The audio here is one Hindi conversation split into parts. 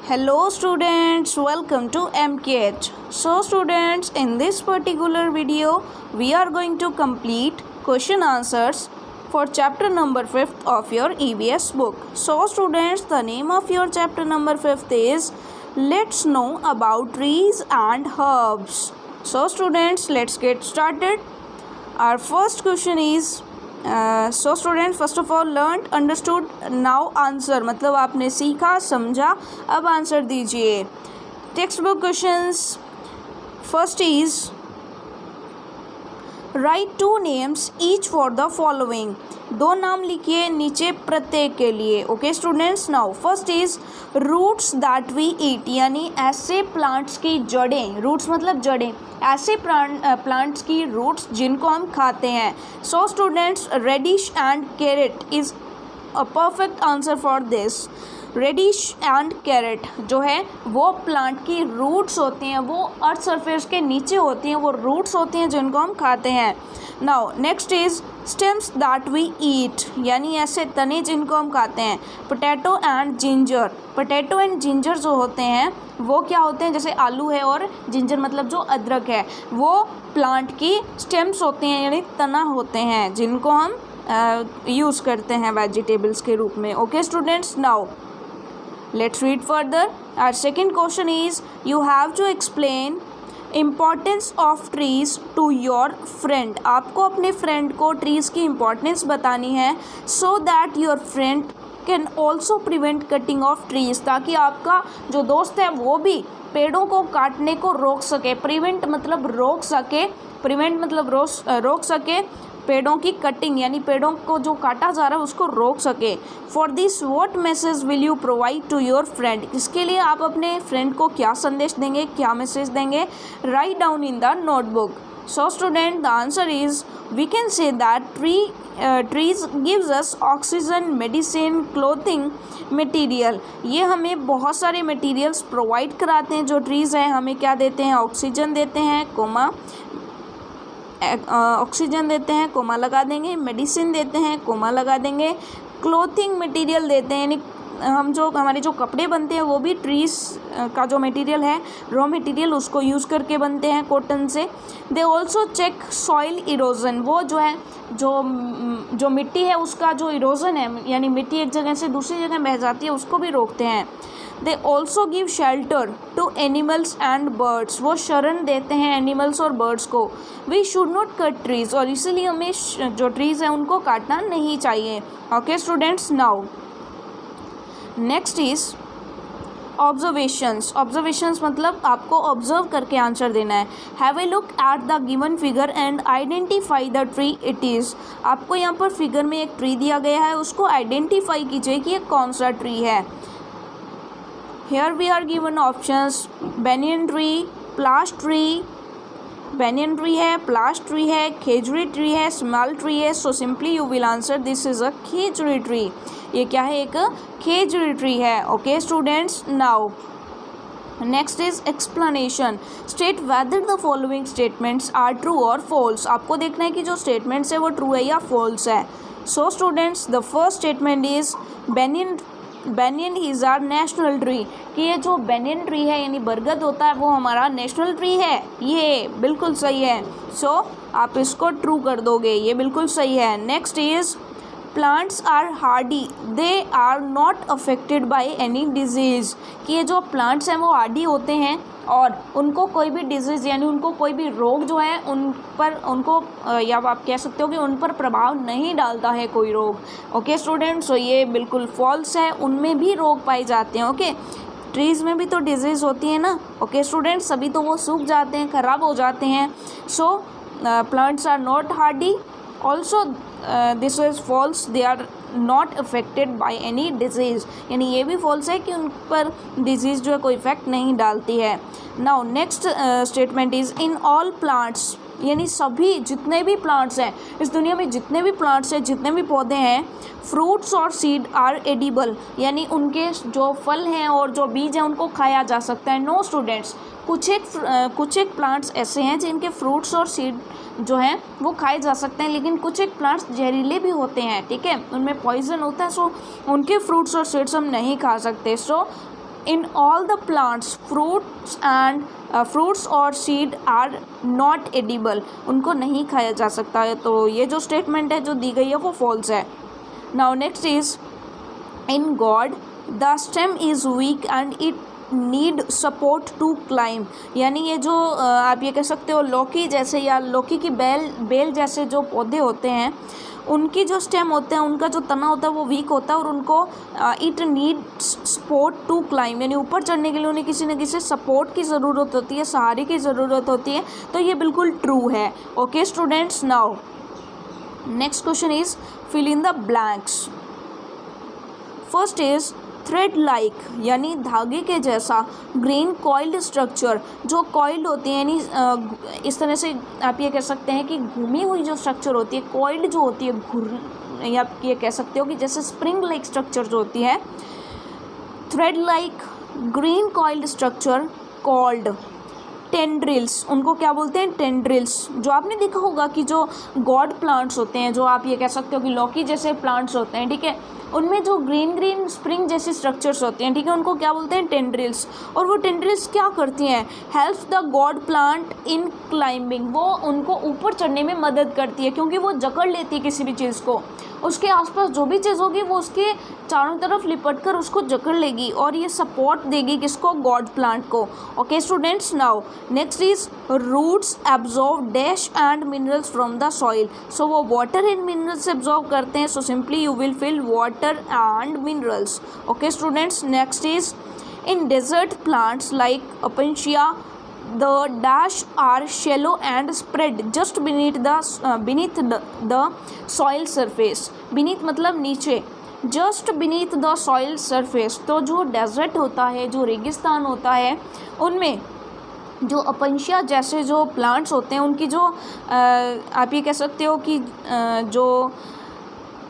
Hello students, welcome to MKH. So students, in this particular video, we are going to complete question answers for chapter number 5th of your EVS book. So students, the name of your chapter number 5th is Let's Know About Trees and Herbs. So students, let's get started. Our first question is so student first of all learn understood now answer, मतलब आपने सीखा समझा, अब आंसर दीजिए. Textbook questions. First is write two names each for the following. दो नाम लिखिए नीचे प्रत्येक के लिए. Okay students, now first is roots that we eat, यानी ऐसे प्लांट्स की जड़ें. रूट्स मतलब जड़ें, ऐसे प्लांट्स की रूट्स जिनको हम खाते हैं. So students, radish and carrot is a perfect answer for this. Radish and carrot जो है वो प्लांट की रूट्स होती हैं, वो अर्थ सरफेस के नीचे होती हैं, वो रूट्स होती हैं जिनको हम खाते हैं. Now next is stems that we eat, यानी ऐसे तने जिनको हम खाते हैं. Potato and ginger. Potato and ginger जो होते हैं वो क्या होते हैं, जैसे आलू है और जिंजर मतलब जो अदरक है, वो प्लांट की स्टेम्स होते हैं, यानी तना होते हैं जिनको हम यूज़ करते हैं वेजिटेबल्स के रूप में. Okay students, now let's read further. Our second question is you have to explain importance of trees to your friend. आपको अपने फ्रेंड को ट्रीज़ की इम्पोर्टेंस बतानी है so that your friend can also prevent cutting of trees, ताकि आपका जो दोस्त है वो भी पेड़ों को काटने को रोक सके. प्रिवेंट मतलब रोक सके, प्रिवेंट मतलब रोक सके पेड़ों की कटिंग, यानी पेड़ों को जो काटा जा रहा है उसको रोक सके. For this what message will you provide to your friend. इसके लिए आप अपने फ्रेंड को क्या संदेश देंगे, क्या मैसेज देंगे. Write down in the notebook. So student, the answer is we can say that trees gives us oxygen, medicine, clothing material. ये हमें बहुत सारे मटेरियल्स प्रोवाइड कराते हैं. जो ट्रीज़ हैं हमें क्या देते हैं, ऑक्सीजन देते हैं, ऑक्सीजन देते हैं, कोमा लगा देंगे. मेडिसिन देते हैं, कोमा लगा देंगे. क्लोथिंग मटेरियल देते हैं, यानी हमारे जो कपड़े बनते हैं वो भी ट्रीज़ का जो मटेरियल है, रॉ मटेरियल, उसको यूज़ करके बनते हैं कॉटन से. They also check soil erosion. वो जो है जो मिट्टी है उसका जो इरोजन है, यानी मिट्टी एक जगह से दूसरी जगह बह जाती है, उसको भी रोकते हैं. They also give shelter to animals and birds. वो शरण देते हैं एनिमल्स और बर्ड्स को. We should not cut trees, और इसीलिए हमें जो ट्रीज़ हैं उनको काटना नहीं चाहिए. Okay students, now next is observations. Observations मतलब आपको ऑब्जर्व करके आंसर देना है. Have a look at the given figure and identify the tree it is. आपको यहाँ पर फिगर में एक ट्री दिया गया है, उसको आइडेंटिफाई कीजिए कि ये कौन सा ट्री है. Here we are given options: banyan tree, palash tree, banyan tree है, palash tree है, खेजड़ी ट्री है, small tree है. So simply you will answer this is a Khejri tree. ये क्या है, एक खेजड़ी ट्री है. Okay students, now next is explanation. State whether the following statements are true or false. आपको देखना है कि जो statements है वो true है या false है. So students, the first statement is banyan is our national tree. कि ये जो banyan tree है यानी बरगद होता है वो हमारा नेशनल ट्री है. ये बिल्कुल सही है. सो आप इसको ट्रू कर दोगे, ये बिल्कुल सही है. Next is plants are hardy, they are not affected by any disease. कि ये जो प्लांट्स हैं वो हार्डी होते हैं और उनको कोई भी डिजीज़ यानी उनको कोई भी रोग जो है उनको या आप कह सकते हो कि उन पर प्रभाव नहीं डालता है कोई रोग. ओके स्टूडेंट्स, सो ये बिल्कुल फॉल्स है. उनमें भी रोग पाए जाते हैं. ओके, ट्रीज़ में भी तो डिजीज़ होती है ना. ओके स्टूडेंट्स, सभी तो वो सूख जाते हैं, ख़राब हो जाते हैं. So plants are not hardy. Also this is false, they are not affected by any disease. यानी ये भी फॉल्स है कि उन पर डिजीज़ जो है कोई इफेक्ट नहीं डालती है. Now next statement is in all plants, यानी सभी जितने भी प्लांट्स हैं इस दुनिया में, जितने भी प्लांट्स हैं, जितने भी पौधे हैं, फ्रूट्स और सीड आर एडिबल. यानी उनके जो फल हैं और जो बीज हैं उनको खाया जा सकता है. नो स्टूडेंट्स, कुछ एक प्लांट्स ऐसे हैं जिनके फ्रूट्स और सीड जो हैं वो खाए जा सकते हैं, लेकिन कुछ एक प्लांट्स जहरीले भी होते हैं. ठीक है, उनमें पॉइजन होता है. सो उनके फ्रूट्स और सीड्स हम नहीं खा सकते. So in all the plants fruits और सीड आर नॉट एडिबल, उनको नहीं खाया जा सकता है। तो ये जो स्टेटमेंट है जो दी गई है वो फॉल्स है। Now next is in god the stem is weak and it need support to climb, यानी ये जो आप ये कह सकते हो लौकी जैसे या लौकी की बेल जैसे जो पौधे होते हैं उनकी जो स्टेम होते हैं, उनका जो तना होता है वो वीक होता है और उनको it need support to climb, यानी ऊपर चढ़ने के लिए उन्हें किसी न किसी सपोर्ट की ज़रूरत होती है, सहारे की ज़रूरत होती है। तो ये बिल्कुल ट्रू है। Okay students, now next question is fill in the blanks. First is thread like, यानी धागे के जैसा, ग्रीन कॉइल्ड स्ट्रक्चर, जो कॉइल्ड होती है यानी इस तरह से आप ये कह सकते हैं कि घूमी हुई जो स्ट्रक्चर होती है, कॉइल्ड जो होती है, या आप ये कह सकते हो कि जैसे स्प्रिंग लाइक स्ट्रक्चर जो होती है, thread like green coiled structure called tendrils, उनको क्या बोलते हैं? टेंड्रिल्स। जो आपने देखा होगा कि जो गॉड प्लांट्स होते हैं, जो आप ये कह सकते हो कि लौकी जैसे प्लांट्स होते हैं, ठीक है, उनमें जो ग्रीन स्प्रिंग जैसी स्ट्रक्चर्स होती हैं, ठीक है, उनको क्या बोलते हैं? टेंड्रिल्स। और वो टेंड्रिल्स क्या करती हैं? Help the God plant in climbing, वो उनको ऊपर चढ़ने में मदद करती है, क्योंकि वो जकड़ लेती है किसी भी चीज़ को, उसके आसपास जो भी चीज़ होगी वो उसके चारों तरफ लिपट कर उसको जकड़ लेगी और ये सपोर्ट देगी किसको? गॉड प्लांट को। Okay students, now next is roots absorb dash and minerals from the soil, so वो वाटर एंड मिनरल्स एब्जॉर्ब करते हैं, so simply you will fill water and minerals. Okay students, next is in desert plants like opuntia the dash are shallow and spread just beneath the soil surface, beneath मतलब नीचे, just beneath the soil surface। तो जो डेजर्ट होता है, जो रेगिस्तान होता है, उनमें जो अपंशिया जैसे जो प्लांट्स होते हैं उनकी जो आप ये कह सकते हो कि जो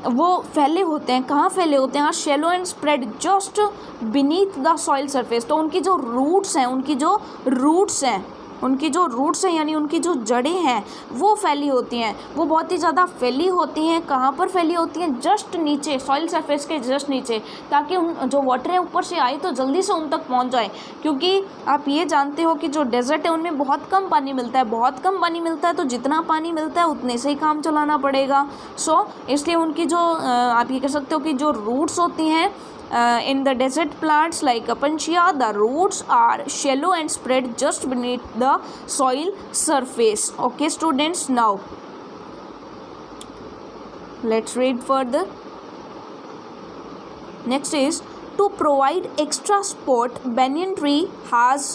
वो फैले होते हैं, कहाँ फैले होते हैं? Shallow and spread just beneath the soil surface. तो उनकी जो रूट्स हैं यानी उनकी जो जड़ें हैं वो फैली होती हैं, वो बहुत ही ज़्यादा फैली होती हैं। कहाँ पर फैली होती हैं? जस्ट नीचे, सॉइल सरफेस के जस्ट नीचे, ताकि उन जो वाटर है ऊपर से आए तो जल्दी से उन तक पहुँच जाए। क्योंकि आप ये जानते हो कि जो डेजर्ट है उनमें बहुत कम पानी मिलता है, तो जितना पानी मिलता है उतने से ही काम चलाना पड़ेगा। सो इसलिए उनकी जो आप ये कह सकते हो कि जो रूट्स होती हैं in the desert plants like Apansia, the roots are shallow and spread just beneath the soil surface. Okay students, now let's read further. Next is to provide extra support, banyan tree has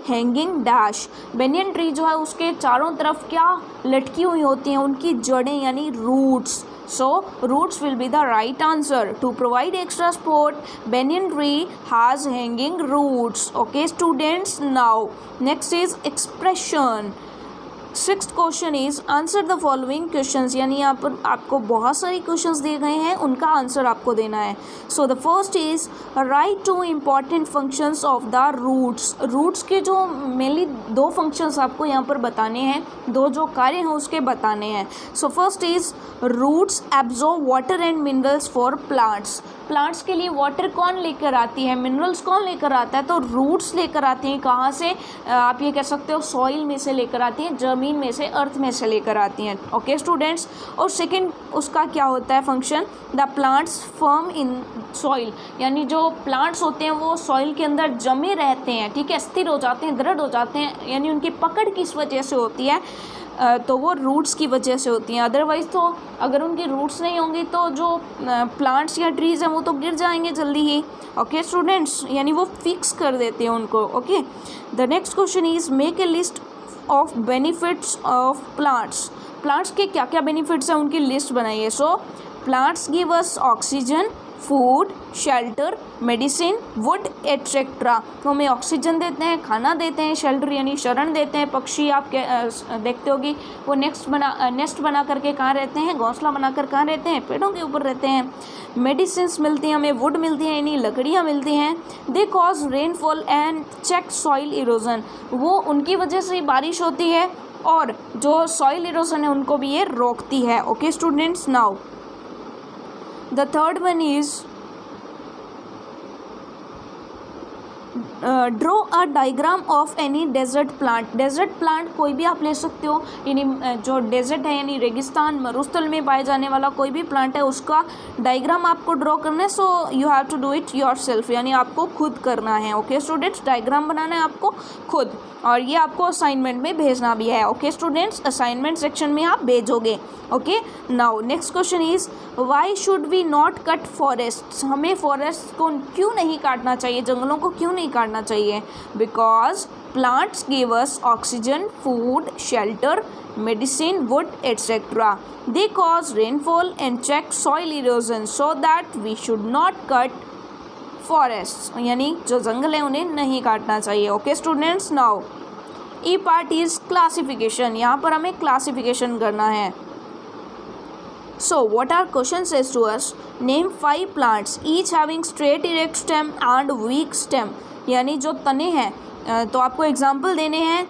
hanging dash. Banyan tree जो है उसके चारों तरफ क्या लटकी हुई होती हैं? उनकी जड़ें यानी roots. So roots will be the right answer. To provide extra support, banyan tree has hanging roots. Okay students, now next is expression. Sixth question is answer the following questions, यानी यहाँ पर आपको बहुत सारे क्वेश्चंस दिए गए हैं, उनका आंसर आपको देना है। So the first is write two important functions of the roots. Roots के जो मेनली दो फंक्शंस आपको यहाँ पर बताने हैं, दो जो कार्य हैं उसके बताने हैं। So first is roots absorb water and minerals for plants. Plants के लिए वाटर कौन लेकर आती है? मिनरल्स कौन लेकर आता है? तो रूट्स लेकर आती हैं। कहाँ से? आप ये कह सकते हो सॉइल में से लेकर आती हैं, ज़मीन में से, अर्थ में से लेकर आती हैं। ओके स्टूडेंट्स, और सेकंड उसका क्या होता है function? The plants firm in soil, यानी जो प्लांट्स होते हैं वो सॉइल के अंदर जमे रहते हैं, ठीक है, स्थिर हो जाते हैं, दृढ़ हो जाते हैं, यानी उनकी पकड़ किस वजह से होती है? तो वो रूट्स की वजह से होती हैं। अदरवाइज़ तो अगर उनकी रूट्स नहीं होंगी तो जो प्लांट्स या ट्रीज़ हैं वो तो गिर जाएंगे जल्दी ही। ओके स्टूडेंट्स, यानी वो फिक्स कर देते हैं उनको। Okay, the next question is make a list of benefits of plants. Plants के क्या क्या बेनिफिट्स हैं उनकी लिस्ट बनाइए। So plants give us oxygen, food, shelter, medicine, wood etcetera. तो हमें ऑक्सीजन देते हैं, खाना देते हैं, शेल्टर यानी शरण देते हैं। पक्षी आप देखते होगी वो नेस्ट बना करके कहाँ रहते हैं? घोंसला बनाकर कहाँ रहते हैं? पेड़ों के ऊपर रहते हैं। मेडिसिन्स मिलती हैं हमें, वुड मिलती हैं यानी लकड़ियाँ मिलती हैं। They cause rainfall and check soil erosion, वो उनकी वजह से बारिश होती है और जो सॉइल इरोजन है उनको भी ये रोकती है। Okay students, now the third one is draw a diagram of any desert plant. Desert plant कोई भी आप ले सकते हो, यानी जो डेजर्ट है यानी रेगिस्तान मरुस्थल में पाए जाने वाला कोई भी प्लांट है उसका डायग्राम आपको ड्रॉ करना है। So you have to do it yourself, यानी आपको खुद करना है। ओके स्टूडेंट्स, डायग्राम बनाना है आपको खुद, और ये आपको असाइनमेंट में भेजना भी है। ओके स्टूडेंट्स, असाइनमेंट सेक्शन में आप भेजोगे। Okay, now next question is why should we not cut forest. हमें फॉरेस्ट को क्यों नहीं काटना चाहिए, जंगलों को क्यों नहीं काटना चाहिए? Because plants give us oxygen, food, shelter, medicine, wood etcetera. They cause rainfall and check soil erosion, so that we should not cut forest, यानी जो जंगल है उन्हें नहीं काटना चाहिए। Okay students, now E part is classification. यहाँ पर हमें क्लासिफिकेशन करना है। So what are question says to us? Name 5 plants each having straight erect stem and weak stem, यानी जो तने हैं तो आपको एग्जाम्पल देने हैं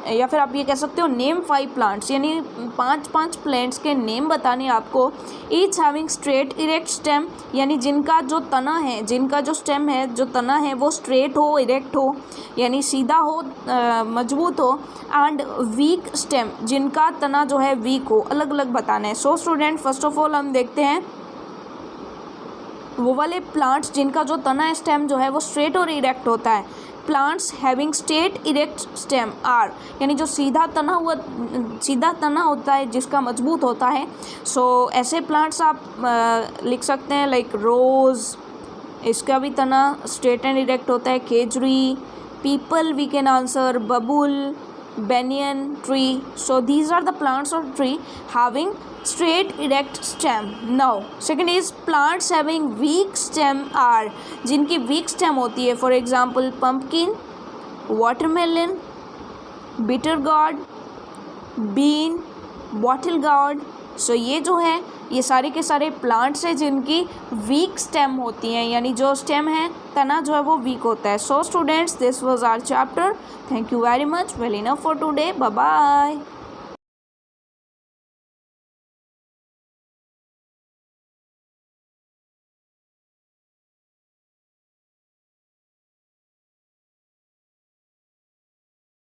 या फिर आप ये कह सकते हो नेम 5 प्लांट्स, यानी 5 प्लांट्स के नेम बताने आपको। Each having straight erect stem, यानी जिनका जो तना है, जिनका जो स्टेम है, जो तना है वो स्ट्रेट हो, इरेक्ट हो, यानी सीधा हो, मजबूत हो। एंड वीक स्टेम, जिनका तना जो है वीक हो, अलग अलग बताना है। सो स्टूडेंट, फर्स्ट ऑफ ऑल हम देखते हैं वो वाले प्लांट्स जिनका जो तना है, स्टेम जो है वो स्ट्रेट और इरेक्ट होता है। Plants having straight erect stem are, यानी जो सीधा तना होता है, जिसका मजबूत होता है। सो ऐसे प्लांट्स आप लिख सकते हैं लाइक रोज़, इसका भी तना स्ट्रेट एंड इरेक्ट होता है। Khejri, peepal we can answer, babul, banyan tree. So these are the plants or tree having straight erect stem. Now second is plants having weak stem are, जिनकी weak stem होती है, for example pumpkin, watermelon, bitter gourd, bean, bottle gourd. So ये जो है ये सारे के सारे प्लांट्स हैं जिनकी वीक स्टेम होती हैं, यानी जो स्टेम है, तना जो है वो वीक होता है। So students, this was our chapter. Thank you very much. Well enough for today. Bye bye.